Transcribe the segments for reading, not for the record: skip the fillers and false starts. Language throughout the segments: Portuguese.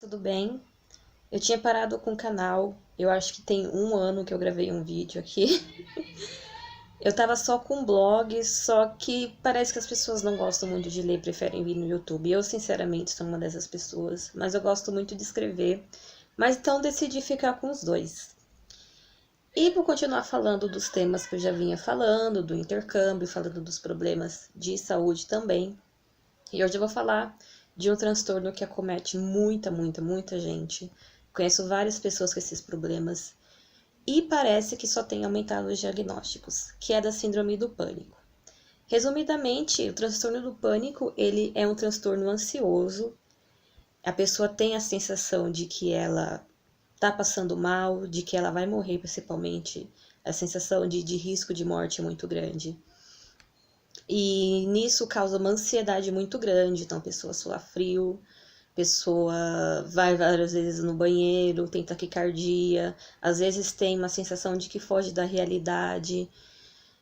Tudo bem? Eu tinha parado com o canal, eu acho que tem um ano que eu gravei um vídeo aqui. Eu tava só com blog, só que parece que as pessoas não gostam muito de ler, preferem vir no YouTube. Eu, sinceramente, sou uma dessas pessoas, mas eu gosto muito de escrever. Mas então decidi ficar com os dois. E vou continuar falando dos temas que eu já vinha falando, do intercâmbio, falando dos problemas de saúde também. E hoje eu vou falar de um transtorno que acomete muita gente. Conheço várias pessoas com esses problemas e parece que só tem aumentado os diagnósticos, que é da síndrome do pânico. Resumidamente, o transtorno do pânico, ele é um transtorno ansioso. A pessoa tem a sensação de que ela está passando mal, de que ela vai morrer, principalmente. A sensação de risco de morte é muito grande. E nisso causa uma ansiedade muito grande, então a pessoa sua frio, pessoa vai várias vezes no banheiro, tem taquicardia, às vezes tem uma sensação de que foge da realidade,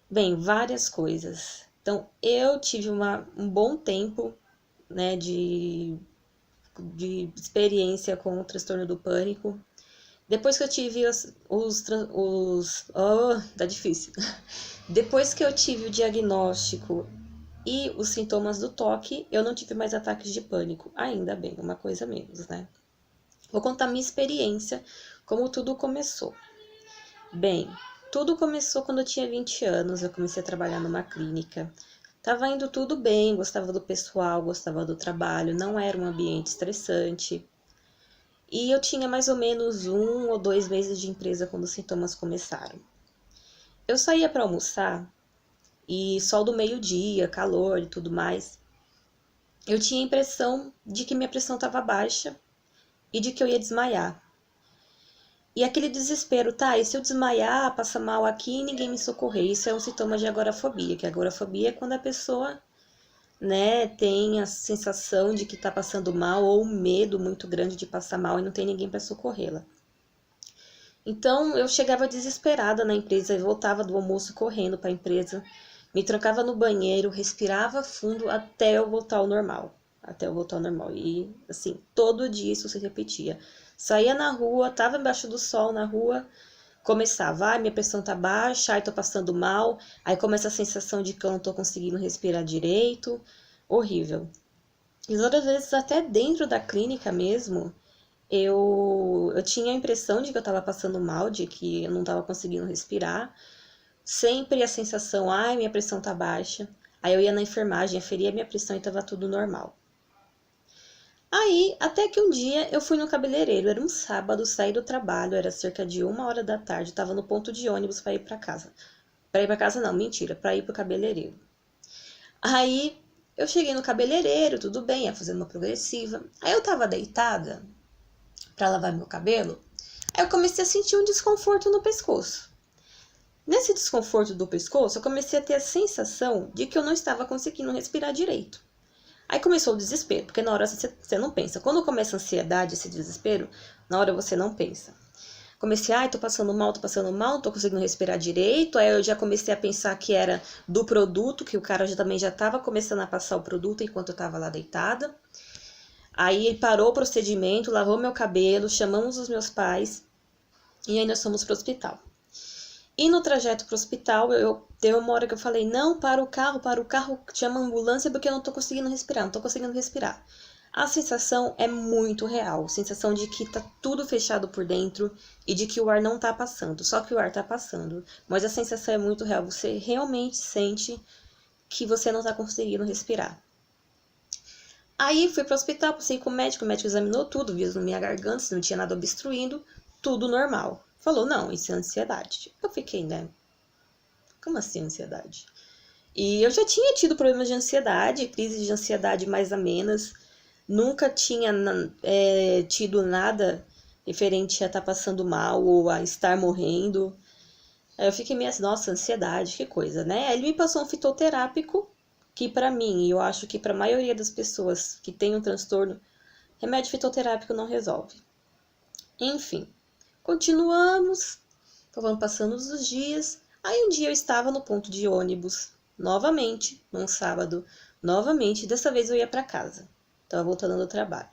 bem, várias coisas. Então eu tive um bom tempo, né, de experiência com o transtorno do pânico. Depois que eu tive tá difícil. Depois que eu tive o diagnóstico e os sintomas do toque, eu não tive mais ataques de pânico. Ainda bem, uma coisa menos, né? Vou contar minha experiência, como tudo começou. Bem, tudo começou quando eu tinha 20 anos, eu comecei a trabalhar numa clínica. Tava indo tudo bem, gostava do pessoal, gostava do trabalho, não era um ambiente estressante. E eu tinha mais ou menos 1 ou 2 meses de empresa quando os sintomas começaram. Eu saía para almoçar e sol do meio-dia, calor e tudo mais. Eu tinha a impressão de que minha pressão estava baixa e de que eu ia desmaiar. E aquele desespero, tá, e se eu desmaiar, passar mal aqui e ninguém me socorrer? Isso é um sintoma de agorafobia, que agorafobia é quando a pessoa, né, tem a sensação de que tá passando mal ou um medo muito grande de passar mal e não tem ninguém para socorrê-la. Então eu chegava desesperada na empresa e voltava do almoço correndo para a empresa, me trancava no banheiro, respirava fundo até eu voltar ao normal. Até eu voltar ao normal. E assim, todo dia isso se repetia. Saía na rua, tava embaixo do sol na rua, começava, ai, minha pressão tá baixa, ai, tô passando mal, aí começa a sensação de que eu não tô conseguindo respirar direito, horrível. E outras vezes até dentro da clínica mesmo, eu tinha a impressão de que eu estava passando mal, de que eu não estava conseguindo respirar. Sempre a sensação, ai, minha pressão tá baixa. Aí eu ia na enfermagem, aferia minha pressão e estava tudo normal. Aí, até que um dia eu fui no cabeleireiro, era um sábado, saí do trabalho, era cerca de 1 hora da tarde, estava no ponto de ônibus para ir para casa. Para ir para casa não, mentira, para ir pro cabeleireiro. Aí eu cheguei no cabeleireiro, tudo bem, ia fazendo uma progressiva. Aí eu tava deitada para lavar meu cabelo. Aí eu comecei a sentir um desconforto no pescoço. Nesse desconforto do pescoço, eu comecei a ter a sensação de que eu não estava conseguindo respirar direito. Aí começou o desespero, porque na hora você não pensa. Quando começa a ansiedade, esse desespero, na hora você não pensa. Comecei, ai, tô passando mal, não tô conseguindo respirar direito. Aí eu já comecei a pensar que era do produto, que o cara também já estava começando a passar o produto enquanto eu estava lá deitada. Aí ele parou o procedimento, lavou meu cabelo, chamamos os meus pais e aí nós fomos pro hospital. E no trajeto pro hospital, teve uma hora que eu falei, não, para o carro, chama a ambulância porque eu não tô conseguindo respirar, não tô conseguindo respirar. A sensação é muito real, sensação de que tá tudo fechado por dentro e de que o ar não tá passando, só que o ar tá passando. Mas a sensação é muito real, você realmente sente que você não tá conseguindo respirar. Aí fui pro hospital, passei com o médico examinou tudo, viu na minha garganta, se não tinha nada obstruindo, tudo normal. Falou, não, isso é ansiedade. Eu fiquei, né? Como assim ansiedade? E eu já tinha tido problemas de ansiedade, crises de ansiedade mais amenas, nunca tinha tido nada referente a estar passando mal ou a estar morrendo. Aí eu fiquei meio assim, nossa, ansiedade, que coisa, né? Aí ele me passou um fitoterápico, que pra mim, e eu acho que pra maioria das pessoas que tem um transtorno, remédio fitoterápico não resolve. Enfim, continuamos, foram passando os dias. Aí um dia eu estava no ponto de ônibus, novamente, num sábado, novamente, dessa vez eu ia para casa. Estava voltando do trabalho.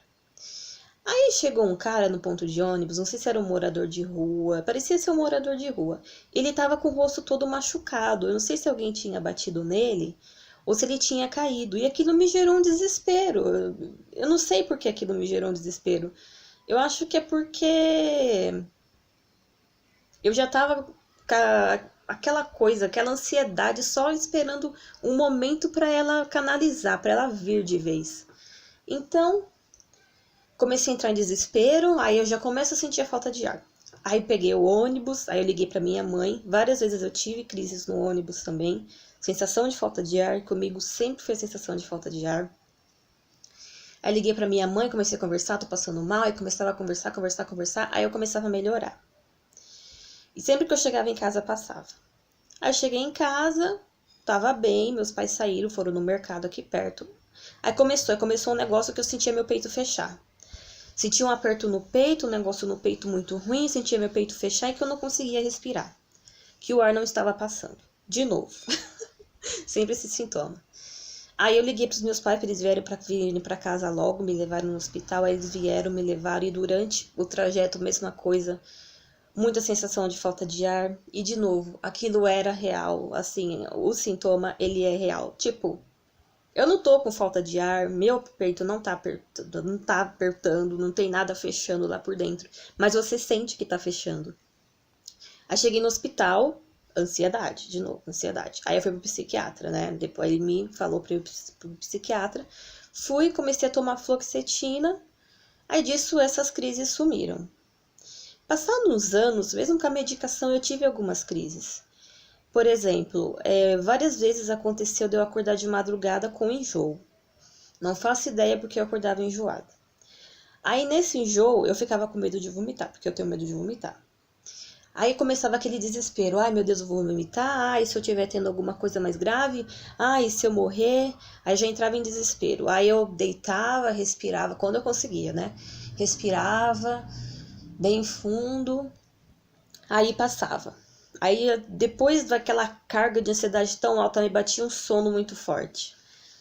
Aí Aí chegou um cara no ponto de ônibus, não sei se era um morador de rua, parecia ser um morador de rua. Ele tava com o rosto todo machucado, eu não sei se alguém tinha batido nele ou se ele tinha caído. E aquilo me gerou um desespero. Eu não sei por que aquilo me gerou um desespero. Eu acho que é porque eu já tava com aquela coisa, aquela ansiedade, só esperando um momento para ela canalizar, para ela vir de vez. Então, comecei a entrar em desespero, aí eu já começo a sentir a falta de ar. Aí peguei o ônibus, aí eu liguei para minha mãe. Várias vezes eu tive crises no ônibus também. Sensação de falta de ar, comigo sempre foi a sensação de falta de ar. Aí liguei para minha mãe, comecei a conversar, tô passando mal, aí começava a conversar, aí eu começava a melhorar. E sempre que eu chegava em casa, passava. Aí eu cheguei em casa, tava bem, meus pais saíram, foram no mercado aqui perto. Aí começou um negócio que eu sentia meu peito fechar. Sentia um aperto no peito, um negócio no peito muito ruim, sentia meu peito fechar e que eu não conseguia respirar. Que o ar não estava passando. De novo. Sempre esse sintoma. Aí eu liguei pros meus pais para eles virem para casa logo, me levaram no hospital, aí eles vieram, me levaram e durante o trajeto, mesma coisa, muita sensação de falta de ar e de novo, aquilo era real, assim, o sintoma, ele é real. Tipo, eu não tô com falta de ar, meu peito não tá apertando, não tem nada fechando lá por dentro, mas você sente que tá fechando. Aí cheguei no hospital, ansiedade, de novo, ansiedade. Aí eu fui pro psiquiatra, né? Depois ele me falou pra ir pro psiquiatra. Fui, comecei a tomar fluoxetina. Aí disso essas crises sumiram. Passados uns anos, mesmo com a medicação, eu tive algumas crises. Por exemplo, várias vezes aconteceu de eu acordar de madrugada com enjoo. Não faço ideia porque eu acordava enjoada. Aí nesse enjoo eu ficava com medo de vomitar, porque eu tenho medo de vomitar. Aí começava aquele desespero, ai meu Deus, eu vou vomitar, ai se eu estiver tendo alguma coisa mais grave, ai se eu morrer, aí já entrava em desespero. Aí eu deitava, respirava, quando eu conseguia, né? Respirava bem fundo, aí passava. Aí depois daquela carga de ansiedade tão alta, me batia um sono muito forte,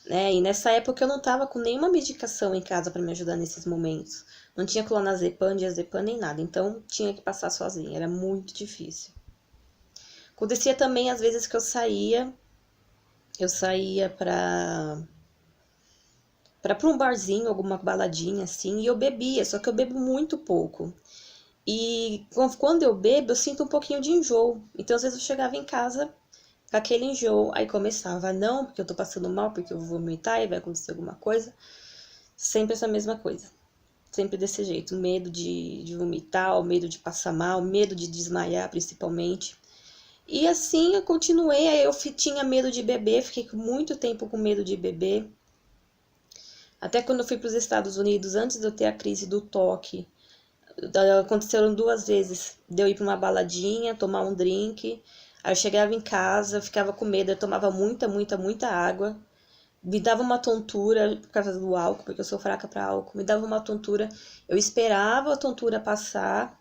né? E nessa época eu não tava com nenhuma medicação em casa para me ajudar nesses momentos. Não tinha clonazepam, diazepam nem nada, então tinha que passar sozinha, era muito difícil. Acontecia também às vezes que eu saía para um barzinho, alguma baladinha assim, e eu bebia, só que eu bebo muito pouco. E quando eu bebo, eu sinto um pouquinho de enjoo. Então às vezes eu chegava em casa com aquele enjoo, aí começava, não, porque eu tô passando mal, porque eu vou vomitar e vai acontecer alguma coisa. Sempre essa mesma coisa. Sempre desse jeito, medo de vomitar, o medo de passar mal, medo de desmaiar principalmente. E assim eu continuei, aí eu tinha medo de beber, fiquei muito tempo com medo de beber. Até quando eu fui para os Estados Unidos, antes de eu ter a crise do toque, aconteceram 2 vezes de eu ir para uma baladinha, tomar um drink, aí eu chegava em casa, ficava com medo, eu tomava muita água, me dava uma tontura por causa do álcool, porque eu sou fraca para álcool, me dava uma tontura, eu esperava a tontura passar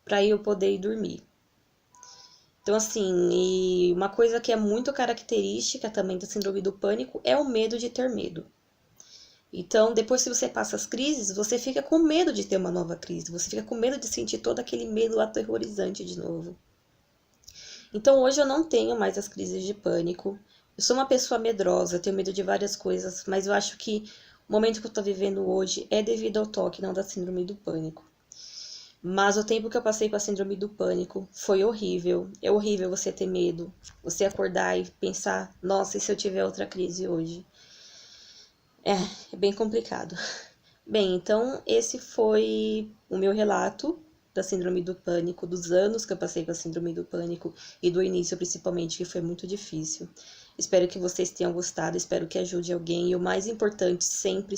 para eu poder ir dormir. Então, assim, e uma coisa que é muito característica também da síndrome do pânico é o medo de ter medo. Então, depois que você passa as crises, você fica com medo de ter uma nova crise, você fica com medo de sentir todo aquele medo aterrorizante de novo. Então, hoje eu não tenho mais as crises de pânico. Eu sou uma pessoa medrosa, tenho medo de várias coisas, mas eu acho que o momento que eu tô vivendo hoje é devido ao toque, não da síndrome do pânico. Mas o tempo que eu passei com a síndrome do pânico foi horrível. É horrível você ter medo, você acordar e pensar, nossa, e se eu tiver outra crise hoje? É bem complicado. Bem, então esse foi o meu relato da síndrome do pânico, dos anos que eu passei com a síndrome do pânico e do início principalmente, que foi muito difícil. Espero que vocês tenham gostado, espero que ajude alguém. E o mais importante, sempre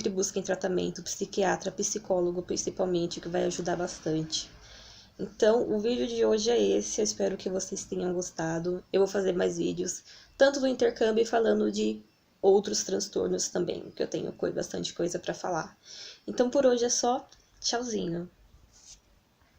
busquem tratamento, psiquiatra, psicólogo principalmente, que vai ajudar bastante. Então, o vídeo de hoje é esse, eu espero que vocês tenham gostado. Eu vou fazer mais vídeos, tanto do intercâmbio falando de outros transtornos também, que eu tenho bastante coisa para falar. Então, por hoje é só. Tchauzinho!